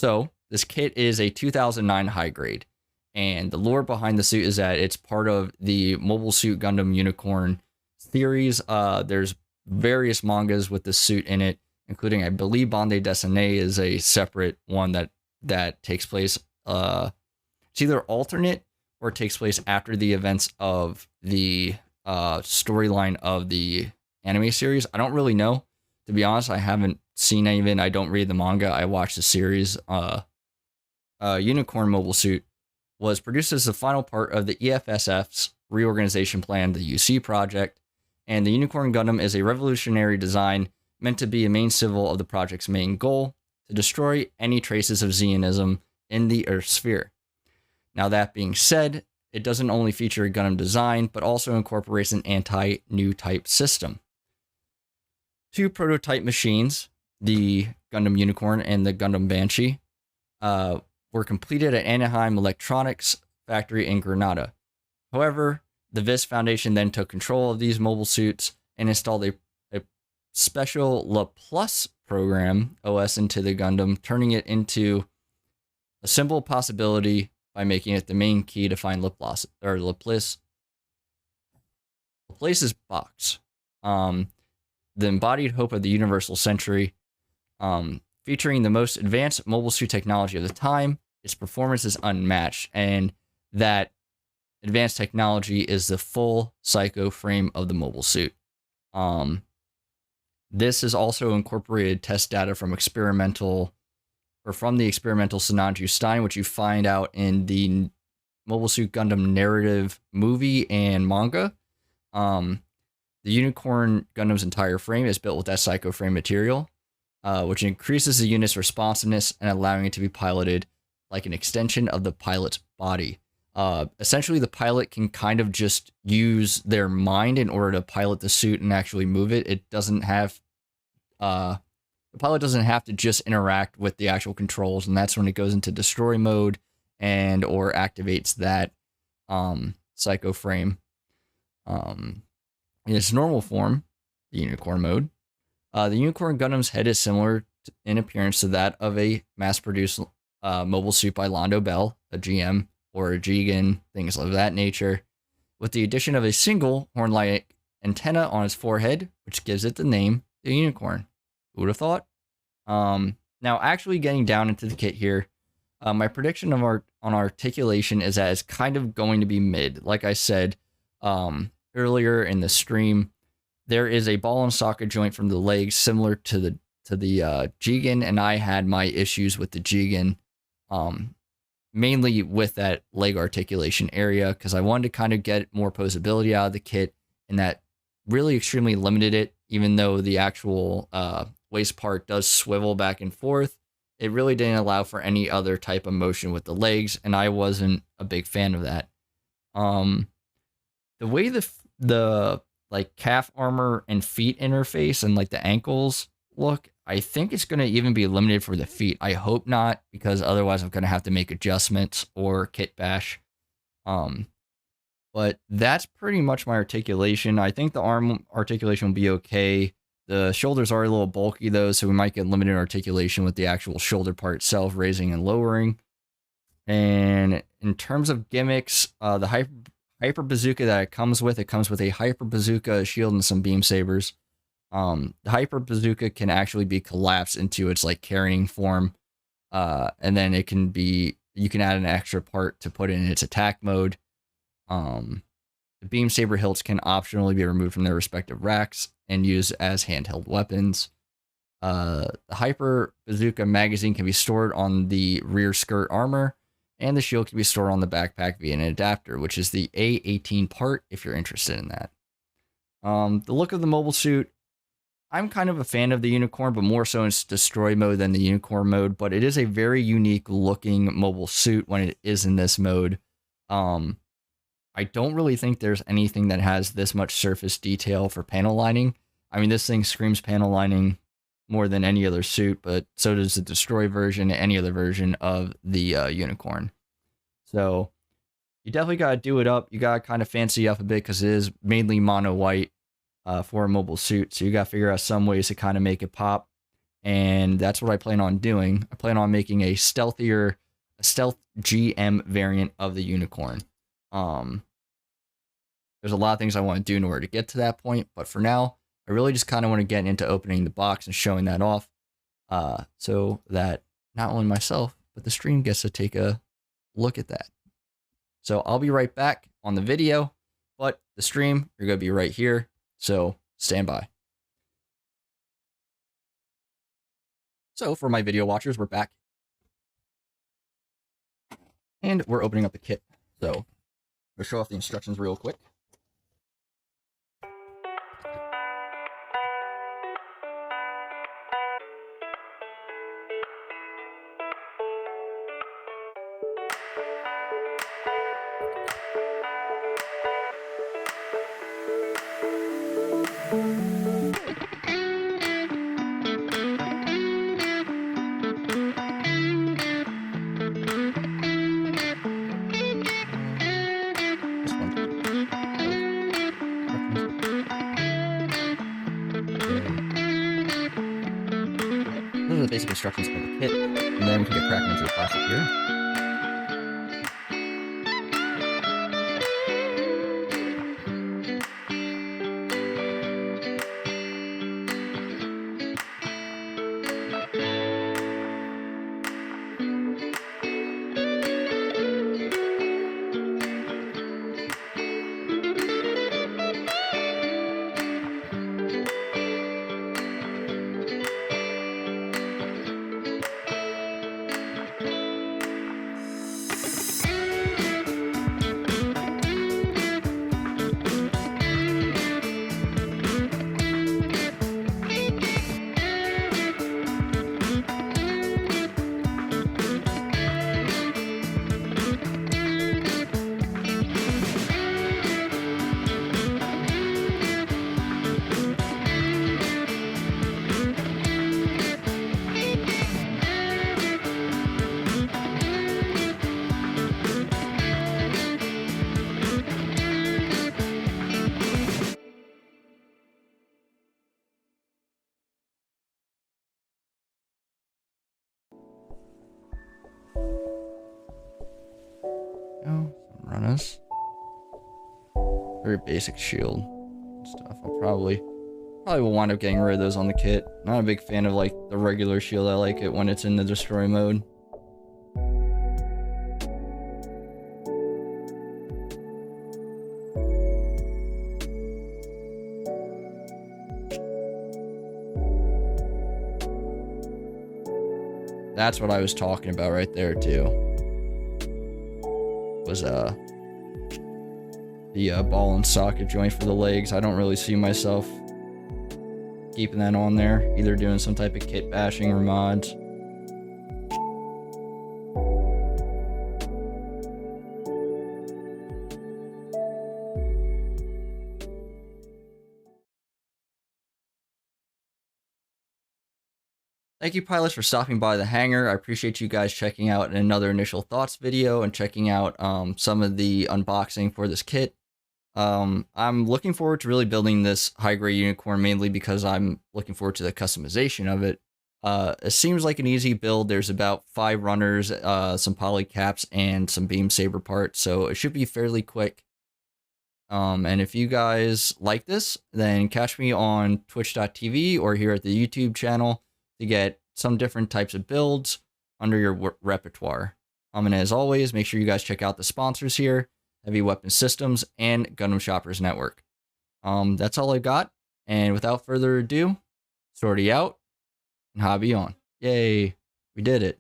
So this kit is a 2009 high grade, and the lore behind the suit is that it's part of the Mobile Suit Gundam Unicorn series. There's various mangas with this suit in it, including, I believe, Bande Dessinée is a separate one that takes place. It's either alternate or takes place after the events of the storyline of the anime series. I don't really know, to be honest. I haven't seen any of it. I don't read the manga. I watched the series. Unicorn Mobile Suit was produced as the final part of the EFSF's reorganization plan, the UC project, and the Unicorn Gundam is a revolutionary design meant to be a main civil of the project's main goal, to destroy any traces of Zionism in the Earth sphere. Now, that being said, it doesn't only feature a Gundam design, but also incorporates an anti-new type system. Two prototype machines, the Gundam Unicorn and the Gundam Banshee, were completed at Anaheim Electronics Factory in Granada. However, the VIS Foundation then took control of these mobile suits and installed a special Laplace program OS into the Gundam, turning it into a simple possibility by making it the main key to find Laplace's box. The embodied hope of the universal century, featuring the most advanced mobile suit technology of the time. Its performance is unmatched, and that advanced technology is the full psycho frame of the mobile suit. This is also incorporated test data from the experimental Sinanju Stein, which you find out in the Mobile Suit Gundam narrative movie and manga. The Unicorn Gundam's entire frame is built with that psycho frame material, which increases the unit's responsiveness and allowing it to be piloted like an extension of the pilot's body. Essentially, the pilot can kind of just use their mind in order to pilot the suit and actually move it. It doesn't have, the pilot doesn't have to just interact with the actual controls, and that's when it goes into destroy mode and or activates that psycho frame. In its normal form, the Unicorn mode, the Unicorn Gundam's head is similar in appearance to that of a mass-produced mobile suit by Londo Bell, a GM, or a Jigen, things of that nature, with the addition of a single horn-like antenna on its forehead, which gives it the name, the Unicorn. Who would have thought? Now, actually getting down into the kit here, my prediction on articulation is that it's kind of going to be mid. Like I said earlier in the stream, there is a ball and socket joint from the legs similar to the Jigen, and I had my issues with the Jigen, mainly with that leg articulation area, because I wanted to kind of get more posability out of the kit, and that really extremely limited it. Even though the actual waist part does swivel back and forth, it really didn't allow for any other type of motion with the legs, and I wasn't a big fan of that. The way the like calf armor and feet interface and like the ankles look, I think it's going to even be limited for the feet. I hope not, because otherwise I'm going to have to make adjustments or kit bash. But that's pretty much my articulation. I think the arm articulation will be okay. The shoulders are a little bulky though, so we might get limited articulation with the actual shoulder part itself, raising and lowering. And in terms of gimmicks, the hyper bazooka that it comes with a hyper bazooka, a shield, and some beam sabers. The hyper bazooka can actually be collapsed into its like carrying form, and then you can add an extra part to put in its attack mode. The beam saber hilts can optionally be removed from their respective racks and used as handheld weapons. The hyper bazooka magazine can be stored on the rear skirt armor, and the shield can be stored on the backpack via an adapter, which is the A18 part if you're interested in that. The look of the mobile suit, I'm kind of a fan of the Unicorn, but more so in destroy mode than the Unicorn mode, but it is a very unique looking mobile suit when it is in this mode. I don't really think there's anything that has this much surface detail for panel lining. I mean, this thing screams panel lining more than any other suit, but so does the destroy version and any other version of the Unicorn. So you definitely got to do it up. You got to kind of fancy up a bit because it is mainly mono white for a mobile suit. So you got to figure out some ways to kind of make it pop. and that's what I plan on doing. I plan on making a stealth GM variant of the Unicorn. There's a lot of things I want to do in order to get to that point, but for now, I really just kind of want to get into opening the box and showing that off, so that not only myself, but the stream gets to take a look at that. So I'll be right back on the video, but the stream, you're going to be right here, so stand by. So for my video watchers, we're back. And we're opening up the kit. So we'll show off the instructions real quick. Those are the basic instructions for the kit, and then we can get cracking into the plastic here. Some runners. Very basic shield and stuff. I'll probably will wind up getting rid of those on the kit. Not a big fan of like the regular shield. I like it when it's in the destroy mode. That's what I was talking about right there too. Was the ball and socket joint for the legs. I don't really see myself keeping that on there, either doing some type of kit bashing or mods. Thank you, pilots, for stopping by the hangar. I appreciate you guys checking out another initial thoughts video and checking out some of the unboxing for this kit. I'm looking forward to really building this high-grade unicorn, mainly because I'm looking forward to the customization of it. It seems like an easy build. There's about 5 runners, some poly caps, and some beam saber parts, so it should be fairly quick. And if you guys like this, then catch me on twitch.tv or here at the YouTube channel to get some different types of builds under your repertoire. And as always, make sure you guys check out the sponsors here, Heavy Weapon Systems and Gundam Shoppers Network. That's all I got, and without further ado, sortie out and hobby on. Yay, we did it.